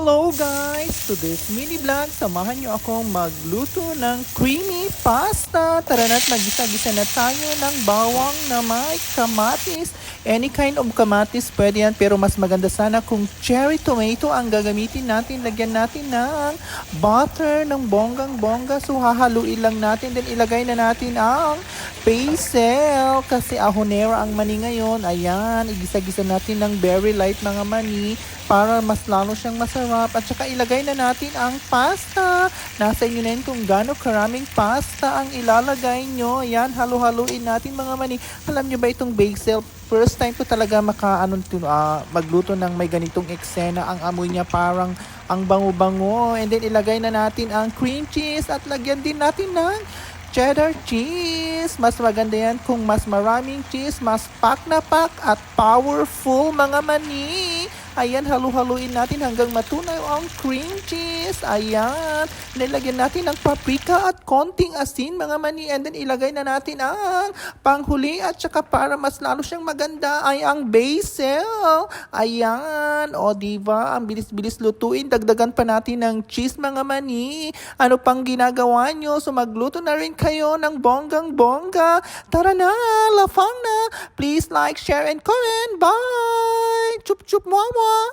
Hello guys! Today's mini vlog, samahan nyo akong magluto ng creamy pasta. Tara na't magisa-gisa na tayo ng bawang na may kamatis. Any kind of kamatis pwede yan, pero mas maganda sana kung cherry tomato ang gagamitin natin. Lagyan natin ng butter ng bonggang-bongga. So hahaluin lang natin, then ilagay na natin ang basil kasi ahonera ang mani ngayon. Ayan, igisa-gisa natin ng very light mga mani para mas lalo siyang masarap. At saka ilagay na natin ang pasta. Nasa inyo na yun kung gaano karaming pasta ang ilalagay nyo. Ayan, halu-haluin natin mga mani. Alam nyo ba itong basil? First time ko talaga magluto ng may ganitong eksena. Ang amoy niya parang ang bango-bango. And then ilagay na natin ang cream cheese at lagyan din natin ng cheddar cheese. Mas maganda yan kung mas maraming cheese, mas pack na pack at powerful mga mani. Ayan, halu-haluin natin hanggang matunaw ang cream cheese. Ayan, nilagyan natin ng paprika at konting asin mga mani. And then ilagay na natin ang panghuli at saka para mas lalo siyang maganda ay ang basil. Ayan, o diba, ang bilis-bilis lutuin. Dagdagan pa natin ng cheese mga mani. Ano pang ginagawa nyo? So magluto na rin kayo ng bonggang-bongga. Tara na, lafang na. Please like, share, and comment. Bye! Chup-chup, mwa-mwa!